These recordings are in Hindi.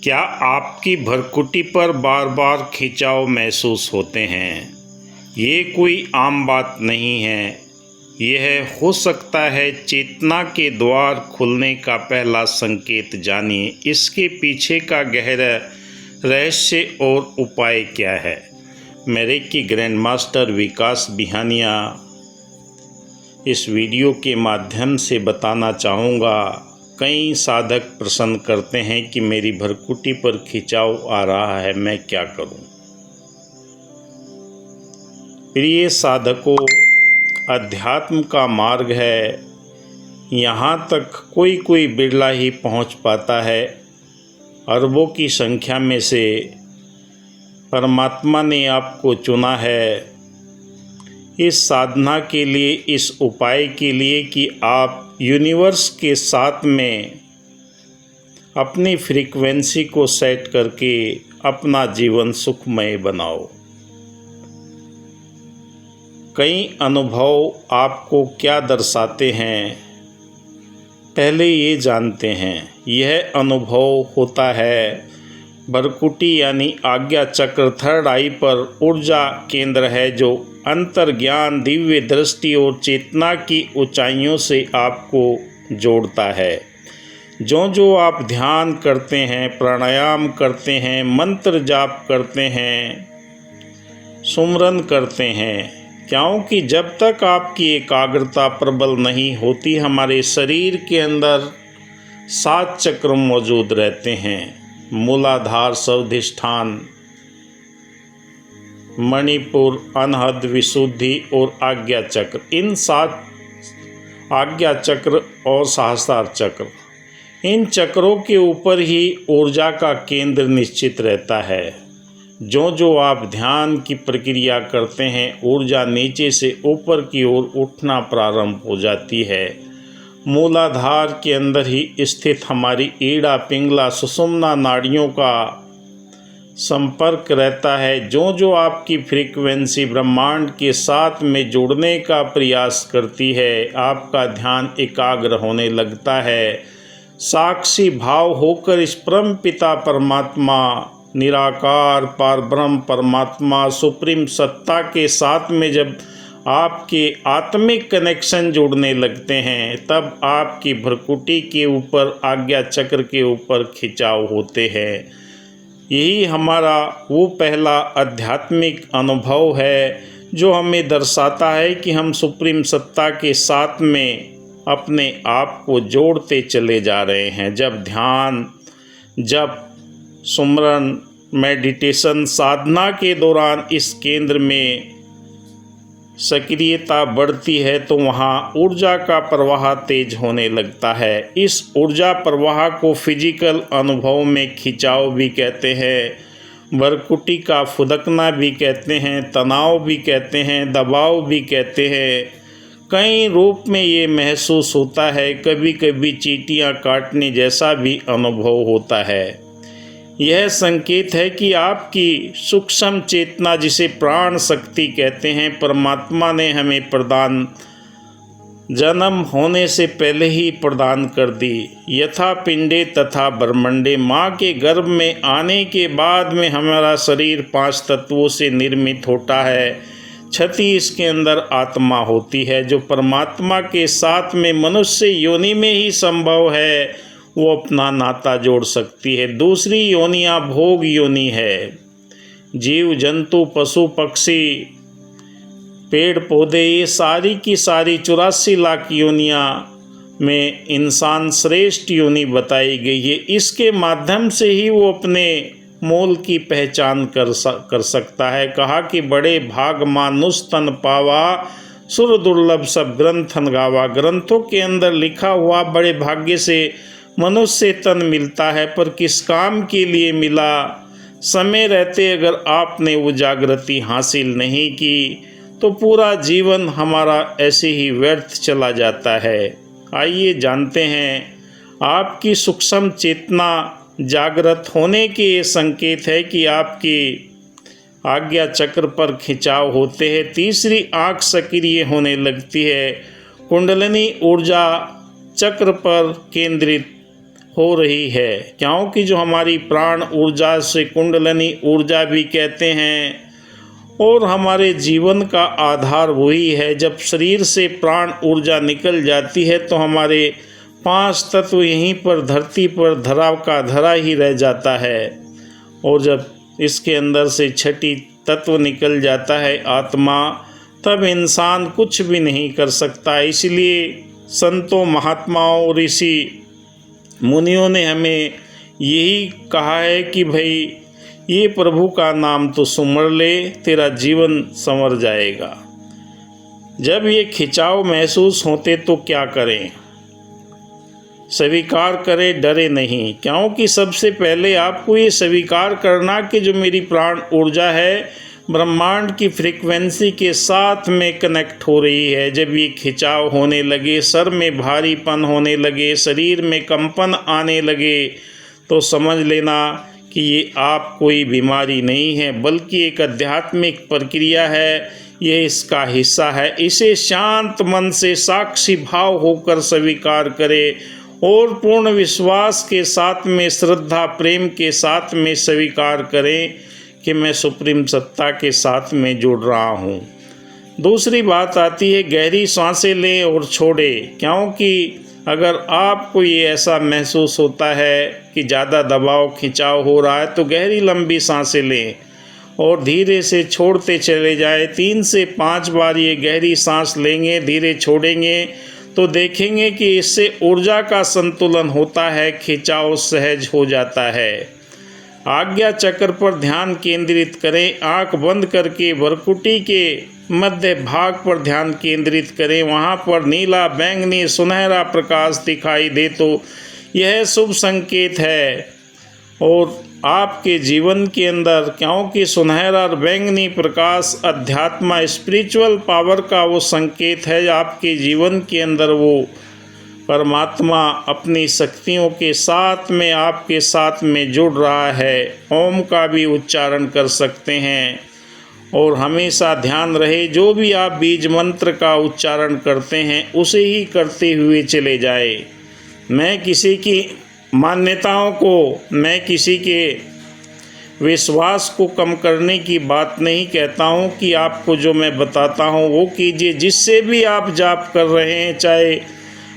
क्या आपकी भरकुटी पर बार बार खिंचाव महसूस होते हैं? ये कोई आम बात नहीं है। यह हो सकता है चेतना के द्वार खुलने का पहला संकेत। जानिए इसके पीछे का गहरा रहस्य और उपाय क्या है। मैं रेकी ग्रैंड मास्टर विकास बिहानिया इस वीडियो के माध्यम से बताना चाहूँगा। कई साधक प्रश्न करते हैं कि मेरी भरकुटी पर खिंचाव आ रहा है, मैं क्या करूं? प्रिय साधकों, अध्यात्म का मार्ग है, यहाँ तक कोई बिरला ही पहुँच पाता है। अरबों की संख्या में से परमात्मा ने आपको चुना है इस साधना के लिए, इस उपाय के लिए कि आप यूनिवर्स के साथ में अपनी फ्रीक्वेंसी को सेट करके अपना जीवन सुखमय बनाओ। कई अनुभव आपको क्या दर्शाते हैं, पहले ये जानते हैं। यह अनुभव होता है भरकुटी यानी आज्ञा चक्र थर्ड आई पर ऊर्जा केंद्र है, जो अंतर्ज्ञान, दिव्य दृष्टि और चेतना की ऊंचाइयों से आपको जोड़ता है। जो आप ध्यान करते हैं, प्राणायाम करते हैं, मंत्र जाप करते हैं, सुमरन करते हैं, क्योंकि जब तक आपकी एकाग्रता प्रबल नहीं होती, हमारे शरीर के अंदर 7 चक्र मौजूद रहते हैं। मूलाधार, स्वाधिष्ठान, मणिपुर, अनहद, विशुद्धि और आज्ञा चक्र। इन 7 आज्ञा चक्र और सहस्त्रार चक्र, इन चक्रों के ऊपर ही ऊर्जा का केंद्र निश्चित रहता है। जो आप ध्यान की प्रक्रिया करते हैं, ऊर्जा नीचे से ऊपर की ओर उठना प्रारंभ हो जाती है। मूलाधार के अंदर ही स्थित हमारी ईड़ा, पिंगला, सुषुम्ना नाड़ियों का संपर्क रहता है। जो आपकी फ्रीक्वेंसी ब्रह्मांड के साथ में जुड़ने का प्रयास करती है, आपका ध्यान एकाग्र होने लगता है। साक्षी भाव होकर इस परम पिता परमात्मा, निराकार परब्रह्म परमात्मा, सुप्रीम सत्ता के साथ में जब आपके आत्मिक कनेक्शन जुड़ने लगते हैं, तब आपकी भरकुटी के ऊपर, आज्ञा चक्र के ऊपर खिंचाव होते हैं। यही हमारा वो पहला आध्यात्मिक अनुभव है जो हमें दर्शाता है कि हम सुप्रीम सत्ता के साथ में अपने आप को जोड़ते चले जा रहे हैं। जब ध्यान, जब सुमरन, मेडिटेशन, साधना के दौरान इस केंद्र में सक्रियता बढ़ती है, तो वहाँ ऊर्जा का प्रवाह तेज होने लगता है। इस ऊर्जा प्रवाह को फिजिकल अनुभव में खिंचाव भी कहते हैं, भरकुटी का फुदकना भी कहते हैं, तनाव भी कहते हैं, दबाव भी कहते हैं। कई रूप में ये महसूस होता है। कभी कभी चींटियाँ काटने जैसा भी अनुभव होता है। यह संकेत है कि आपकी सूक्ष्म चेतना, जिसे प्राण शक्ति कहते हैं, परमात्मा ने हमें प्रदान जन्म होने से पहले ही प्रदान कर दी। यथा पिंडे तथा ब्रह्मंडे, माँ के गर्भ में आने के बाद में हमारा शरीर 5 तत्वों से निर्मित होता है। छठी इसके अंदर आत्मा होती है, जो परमात्मा के साथ में मनुष्य योनि में ही संभव है वो अपना नाता जोड़ सकती है। दूसरी योनियाँ भोग योनि है। जीव जंतु, पशु पक्षी, पेड़ पौधे, ये सारी की सारी 84 लाख योनियाँ में इंसान श्रेष्ठ योनि बताई गई है। इसके माध्यम से ही वो अपने मोल की पहचान कर सकता है। कहा कि बड़े भाग मानुष तन पावा, सुर दुर्लभ सब ग्रंथन गावा। ग्रंथों के अंदर लिखा हुआ बड़े भाग्य से मनुष्य तन मिलता है, पर किस काम के लिए मिला? समय रहते अगर आपने वो जागृति हासिल नहीं की, तो पूरा जीवन हमारा ऐसे ही व्यर्थ चला जाता है। आइए जानते हैं, आपकी सूक्ष्म चेतना जागृत होने के ये संकेत है कि आपकी आज्ञा चक्र पर खिंचाव होते हैं। तीसरी आँख सक्रिय होने लगती है। कुंडलिनी ऊर्जा चक्र पर केंद्रित हो रही है, क्योंकि जो हमारी प्राण ऊर्जा से कुंडलिनी ऊर्जा भी कहते हैं, और हमारे जीवन का आधार वही है। जब शरीर से प्राण ऊर्जा निकल जाती है तो हमारे 5 तत्व यहीं पर धरती पर धरा का धरा ही रह जाता है, और जब इसके अंदर से 6ठी तत्व निकल जाता है आत्मा, तब इंसान कुछ भी नहीं कर सकता। इसलिए संतों, महात्माओं, ऋषि मुनियों ने हमें यही कहा है कि भाई ये प्रभु का नाम तो सुमर ले, तेरा जीवन संवर जाएगा। जब ये खिंचाव महसूस होते तो क्या करें? स्वीकार करें, डरे नहीं, क्योंकि सबसे पहले आपको ये स्वीकार करना कि जो मेरी प्राण ऊर्जा है ब्रह्मांड की फ्रीक्वेंसी के साथ में कनेक्ट हो रही है। जब ये खिंचाव होने लगे, सर में भारीपन होने लगे, शरीर में कंपन आने लगे, तो समझ लेना कि ये आप कोई बीमारी नहीं है, बल्कि एक आध्यात्मिक प्रक्रिया है, ये इसका हिस्सा है। इसे शांत मन से साक्षी भाव होकर स्वीकार करें और पूर्ण विश्वास के साथ में, श्रद्धा प्रेम के साथ में स्वीकार करें कि मैं सुप्रीम सत्ता के साथ में जुड़ रहा हूँ। दूसरी बात आती है, गहरी सांसें लें और छोड़ें, क्योंकि अगर आपको ये ऐसा महसूस होता है कि ज़्यादा दबाव खिंचाव हो रहा है तो गहरी लंबी सांसें लें और धीरे से छोड़ते चले जाएं। 3 से 5 बार ये गहरी सांस लेंगे, धीरे छोड़ेंगे तो देखेंगे कि इससे ऊर्जा का संतुलन होता है, खिंचाव सहज हो जाता है। आज्ञा चक्र पर ध्यान केंद्रित करें, आंख बंद करके भ्रकुटी के मध्य भाग पर ध्यान केंद्रित करें। वहाँ पर नीला, बैंगनी, सुनहरा प्रकाश दिखाई दे तो यह शुभ संकेत है और आपके जीवन के अंदर, क्योंकि सुनहरा और बैंगनी प्रकाश अध्यात्म स्पिरिचुअल पावर का वो संकेत है, आपके जीवन के अंदर वो परमात्मा अपनी शक्तियों के साथ में आपके साथ में जुड़ रहा है। ओम का भी उच्चारण कर सकते हैं और हमेशा ध्यान रहे जो भी आप बीज मंत्र का उच्चारण करते हैं उसे ही करते हुए चले जाए। मैं किसी की मान्यताओं को, मैं किसी के विश्वास को कम करने की बात नहीं कहता हूँ कि आपको जो मैं बताता हूँ वो कीजिए। जिससे भी आप जाप कर रहे हैं, चाहे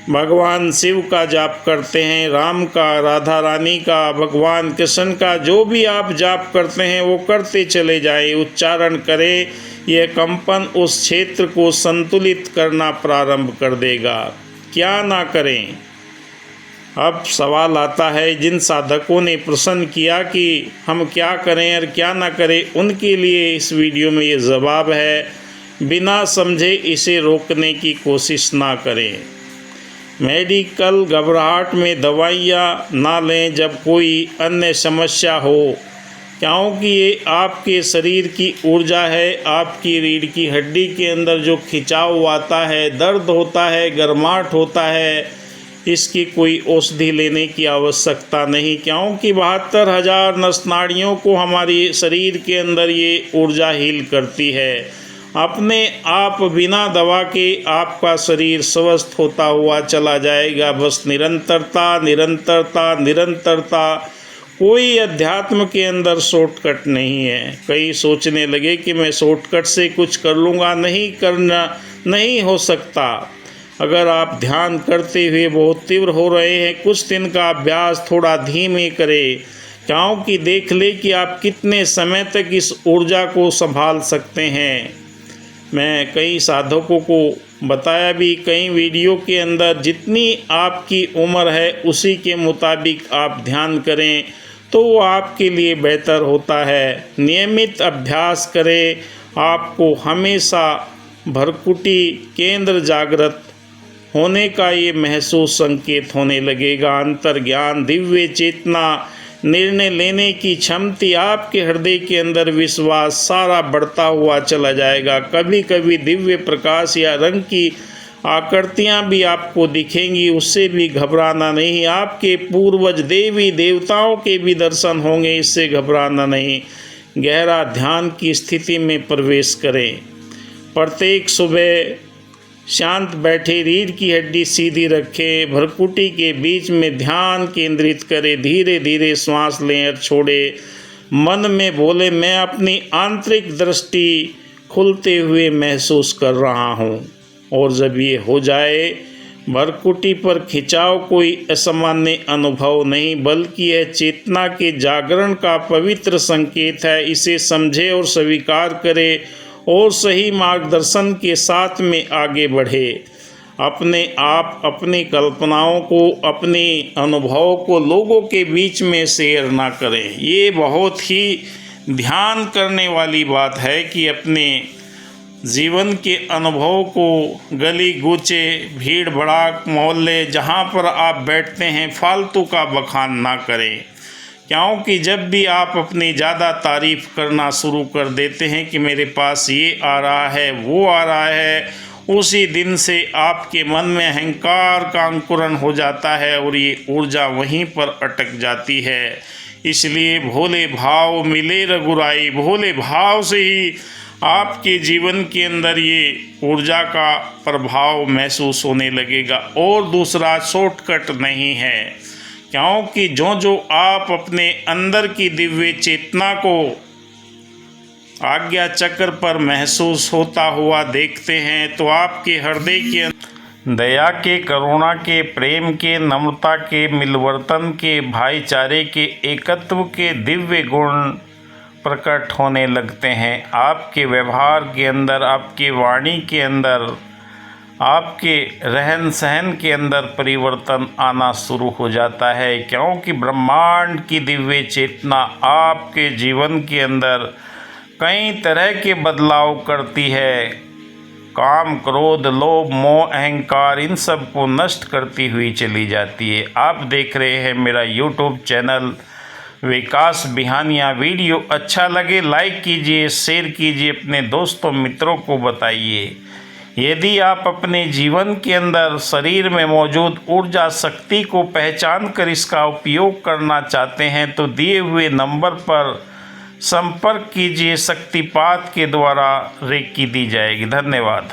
भगवान शिव का जाप करते हैं, राम का, राधा रानी का, भगवान कृष्ण का, जो भी आप जाप करते हैं वो करते चले जाएं, उच्चारण करें। यह कंपन उस क्षेत्र को संतुलित करना प्रारंभ कर देगा। क्या ना करें? अब सवाल आता है, जिन साधकों ने प्रश्न किया कि हम क्या करें और क्या ना करें, उनके लिए इस वीडियो में ये जवाब है। बिना समझे इसे रोकने की कोशिश ना करें। मेडिकल घबराहट में दवाइयाँ ना लें जब कोई अन्य समस्या हो, क्योंकि ये आपके शरीर की ऊर्जा है। आपकी रीढ़ की हड्डी के अंदर जो खिंचाव आता है, दर्द होता है, गर्माहट होता है, इसकी कोई औषधि लेने की आवश्यकता नहीं, क्योंकि 72,000 नस नाड़ियों को हमारी शरीर के अंदर ये ऊर्जा हील करती है। अपने आप बिना दवा के आपका शरीर स्वस्थ होता हुआ चला जाएगा। बस निरंतरता, निरंतरता, निरंतरता। कोई अध्यात्म के अंदर शॉर्टकट नहीं है। कई सोचने लगे कि मैं शॉर्टकट से कुछ कर लूँगा, नहीं करना, नहीं हो सकता। अगर आप ध्यान करते हुए बहुत तीव्र हो रहे हैं, कुछ दिन का अभ्यास थोड़ा धीमे करें, क्योंकि देख ले कि आप कितने समय तक इस ऊर्जा को संभाल सकते हैं। मैं कई साधकों को बताया भी कई वीडियो के अंदर, जितनी आपकी उम्र है उसी के मुताबिक आप ध्यान करें तो वो आपके लिए बेहतर होता है। नियमित अभ्यास करें, आपको हमेशा भ्रकुटी केंद्र जागृत होने का ये महसूस संकेत होने लगेगा। अंतर्ज्ञान, दिव्य चेतना, निर्णय लेने की क्षमता, आपके हृदय के अंदर विश्वास सारा बढ़ता हुआ चला जाएगा। कभी कभी दिव्य प्रकाश या रंग की आकृतियाँ भी आपको दिखेंगी, उससे भी घबराना नहीं। आपके पूर्वज देवी देवताओं के भी दर्शन होंगे, इससे घबराना नहीं। गहरा ध्यान की स्थिति में प्रवेश करें। प्रत्येक सुबह शांत बैठे, रीढ़ की हड्डी सीधी रखें, भ्रुकुटी के बीच में ध्यान केंद्रित करें, धीरे धीरे श्वास लें और छोड़ें। मन में बोले, मैं अपनी आंतरिक दृष्टि खुलते हुए महसूस कर रहा हूँ। और जब ये हो जाए, भ्रुकुटी पर खिंचाव कोई असामान्य अनुभव नहीं, बल्कि यह चेतना के जागरण का पवित्र संकेत है। इसे समझे और स्वीकार करे और सही मार्गदर्शन के साथ में आगे बढ़े। अपने आप, अपनी कल्पनाओं को, अपने अनुभव को लोगों के बीच में शेयर ना करें। ये बहुत ही ध्यान करने वाली बात है कि अपने जीवन के अनुभव को गली गूचे, भीड़ भड़ाक, मोहल्ले जहाँ पर आप बैठते हैं, फालतू का बखान ना करें। क्योंकि जब भी आप अपनी ज़्यादा तारीफ़ करना शुरू कर देते हैं कि मेरे पास ये आ रहा है, वो आ रहा है, उसी दिन से आपके मन में अहंकार का अंकुरण हो जाता है और ये ऊर्जा वहीं पर अटक जाती है। इसलिए भोले भाव मिले रघुराई, भोले भाव से ही आपके जीवन के अंदर ये ऊर्जा का प्रभाव महसूस होने लगेगा। और दूसरा शॉर्टकट नहीं है, क्योंकि जो आप अपने अंदर की दिव्य चेतना को आज्ञा चक्र पर महसूस होता हुआ देखते हैं, तो आपके हृदय के दया के, करुणा के, प्रेम के, नम्रता के, मिलवर्तन के, भाईचारे के, एकत्व के दिव्य गुण प्रकट होने लगते हैं। आपके व्यवहार के अंदर, आपके वाणी के अंदर, आपके रहन सहन के अंदर परिवर्तन आना शुरू हो जाता है, क्योंकि ब्रह्मांड की दिव्य चेतना आपके जीवन के अंदर कई तरह के बदलाव करती है। काम, क्रोध, लोभ, मोह, अहंकार, इन सब को नष्ट करती हुई चली जाती है। आप देख रहे हैं मेरा यूट्यूब चैनल विकास बिहानिया। वीडियो अच्छा लगे लाइक कीजिए, शेयर कीजिए, अपने दोस्तों मित्रों को बताइए। यदि आप अपने जीवन के अंदर शरीर में मौजूद ऊर्जा शक्ति को पहचान कर इसका उपयोग करना चाहते हैं, तो दिए हुए नंबर पर संपर्क कीजिए। शक्तिपात के द्वारा रेकी दी जाएगी। धन्यवाद।